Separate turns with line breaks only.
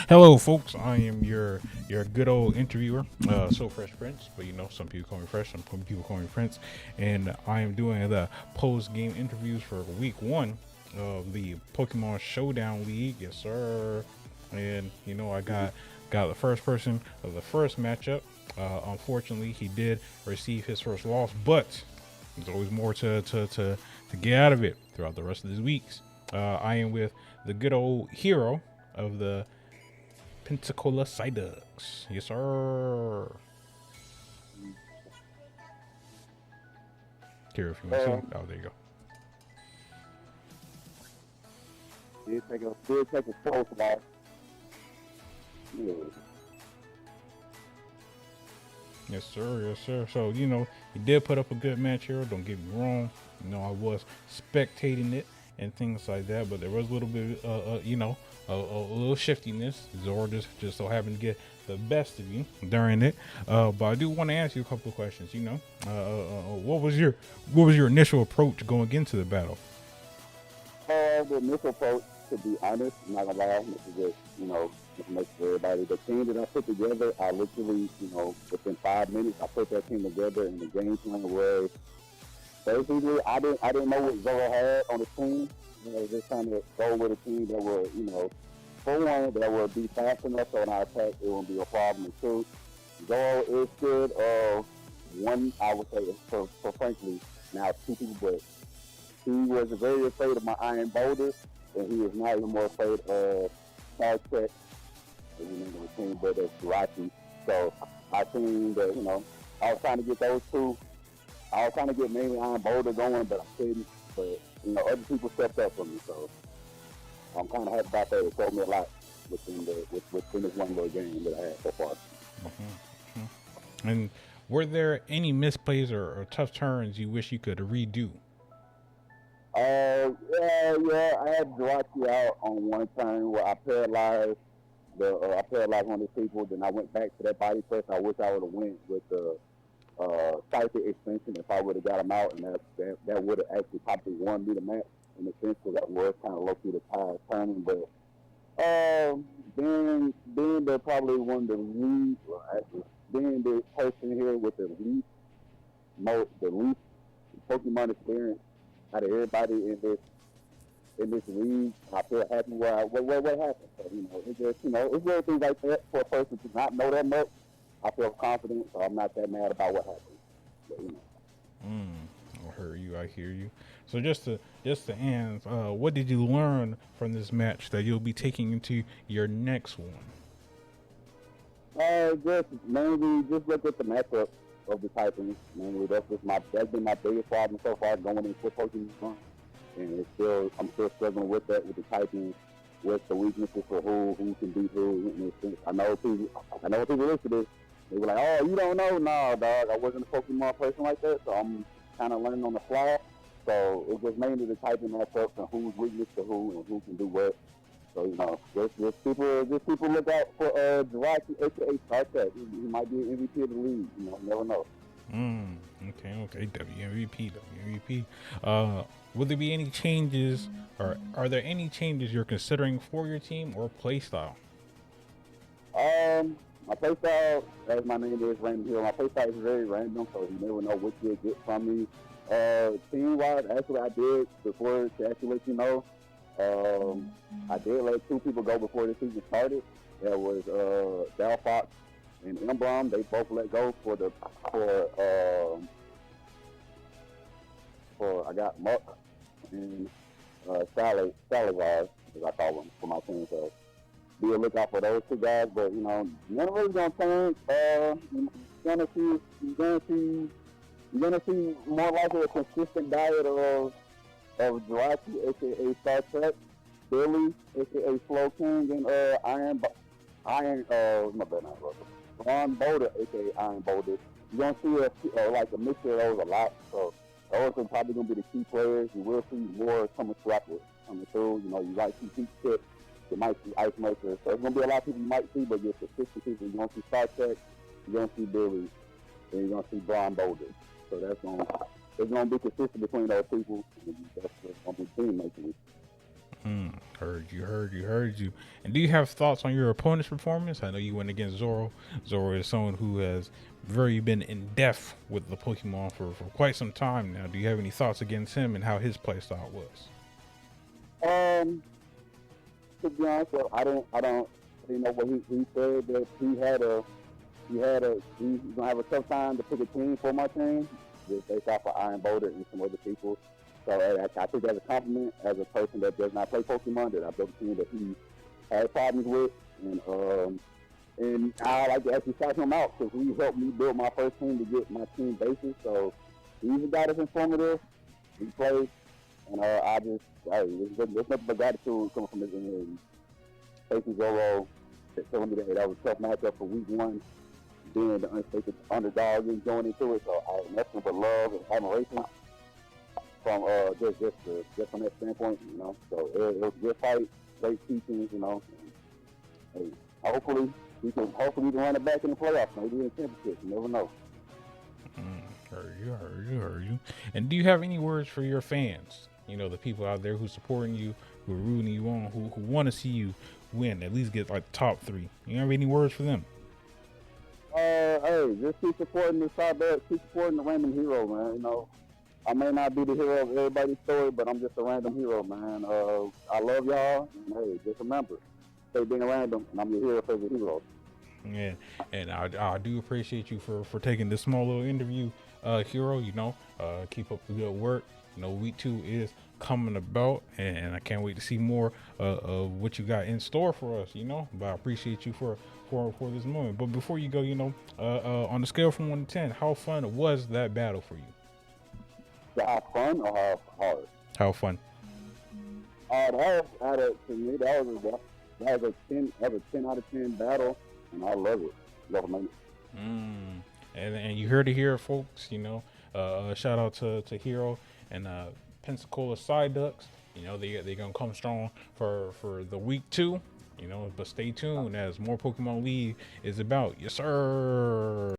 Hello, folks. I am your good old interviewer, So Fresh Prince, but some people call me Fresh, some people call me Prince, and I am doing the post game interviews for week one of the Pokemon Showdown League. Yes, sir. And I got the first person of the first matchup. Unfortunately, he did receive his first loss, but there's always more to get out of it throughout the rest of these weeks. I am with the good old hero of the Pensacola Psyducks. Yes, sir. Here, if you want to see.
Uh,
Oh, there you go.
did take a close loss. Yeah.
Yes, sir. Yes, sir. So, he did put up a good match here. Don't get me wrong. I was spectating it and things like that, but there was a little bit, a little shiftiness. Zora just so happened to get the best of you during it. But I do want to ask you a couple of questions. What was your initial approach going into the battle?
The initial approach, to be honest, I'm not gonna lie, this is just, just make sure everybody, the team that I put together, I literally, within 5 minutes, I put that team together, and the game plan was basically, I didn't know what Zoro had on the team. Just trying to go with a team that would, for one, that would be fast enough so when I attack, it won't be a problem. And two, Zoro is good. One, I would say, for frankly, now two people, but he was very afraid of my iron boulders, and he is not even more afraid of Star Trek, the name of the team, but it's Rocky. So I think that, I was trying to get those two. I was trying to get mainly iron boulder going, but I couldn't. But, other people stepped up for me, so I'm kind of happy about that. It told me a lot within this one little game that I had so far.
And were there any misplays or tough turns you wish you could redo?
Yeah, I had Jirachi out on one turn where I paralyzed one of the people. Then I went back to that body press. I wish I would have went with the psychic extension if I would have got him out, and that would have actually probably won me the match in the sense because that was kind of low key the tide turning. But being the probably one of the least, well, actually being the person here with the least Pokemon experience out of everybody in this league. I feel happy what happened. So, it's just, it's little things like that for a person to not know that much. I feel confident, so I'm not that mad about what happened. But.
I hear you. I hear you. So just to end, what did you learn from this match that you'll be taking into your next one?
Just mainly just look at the matchup of the Titans. Mainly that's been my biggest problem so far going into Pokemon, and I'm still struggling with that with the Titans, with the weaknesses for who can beat who. In this sense. I know people listen to this. They were like, "Oh, you don't know?" No, dog. I wasn't a Pokemon person like that, so I'm kind of learning on the fly. So it was mainly the type of matchups and who's weakness to who and who can do what. So just people look out for Jirachi, aka Star Trek. He might be an MVP of the league. Never know.
Mm, okay. WMVP, WMVP. Will there be any changes, or are there any changes you're considering for your team or play style?
My playstyle, as my name is Random Hill, my playstyle is very random, so you never know what you'll get from me. Team wise, actually, I did before to actually let you know. I did let two people go before the season started. There was Bell Fox and Emblem. They both let go for for I got Muck and Salazar, as I call them for my team. So be a lookout for those two guys. But none of us gonna change. You're gonna see you're gonna see you're gonna see more likely a consistent diet of Jirachi, aka Star Trek, Billy, aka Slow King, and no better not brother. Ron Boulder, aka Iron Boulder. You're gonna see like a mixture of those a lot. So those are probably gonna be the key players. You will see more coming through. You might see Pete Tip, you might see Ice Maker. So it's gonna be a lot of people you might see, but just consistent people. You're gonna see Star Trek, you're gonna see Billy, and you're gonna see Ron Boulder. So it's gonna be consistent between those people. And that's gonna be team making.
Hmm. Heard you. And do you have thoughts on your opponent's performance? I know you went against Zoro. Zoro is someone who has very been in depth with the Pokemon for quite some time now. Do you have any thoughts against him and how his playstyle was?
Um, to be honest, I don't you know what he said that he's gonna have a tough time to pick a team for my team, just based off of Iron Boulder and some other people. So I take that as a compliment as a person that does not play Pokemon, that I built a team that he had problems with, and I like to actually shout him out because he helped me build my first team to get my team basis. So he's a guy that's informative. He plays, and I just hey, there's nothing but gratitude coming from his end. Facing Zoro, telling me that was a tough matchup for week one, being the unexpected underdog and going into it. So I have nothing but love and admiration from just from that standpoint, you know. So it was a good fight, great teachings, you know. And, hey, hopefully hopefully we can run it back in the playoffs, maybe in the championship. You never know.
Heard you. And do you have any words for your fans? You know, the people out there who supporting you, who are rooting you on, who want to see you win, at least get like top three. You have any words for them?
Hey, just keep supporting the side bet, keep supporting the random hero, man. You know, I may not be the hero of everybody's story, but I'm just a random hero, man. I love y'all, and hey, just remember, stay being random, and I'm your hero favorite hero.
Yeah, and I do appreciate you for taking this small little interview, Hero. You know, keep up the good work. You know, week two is coming about, and I can't wait to see more of what you got in store for us. You know, but I appreciate you for this moment. But before you go, you know, on the scale from 1 to 10, how fun was that battle for you?
To have fun or have hard.
How fun?
To me, that was a 10 out of 10 battle, and I love it. Love it.
Mm. And you heard it here, folks. You know, shout out to Hero and Pensacola Side Ducks. You know, they gonna come strong for the week two. You know, but stay tuned as more Pokemon League is about. Yes, sir.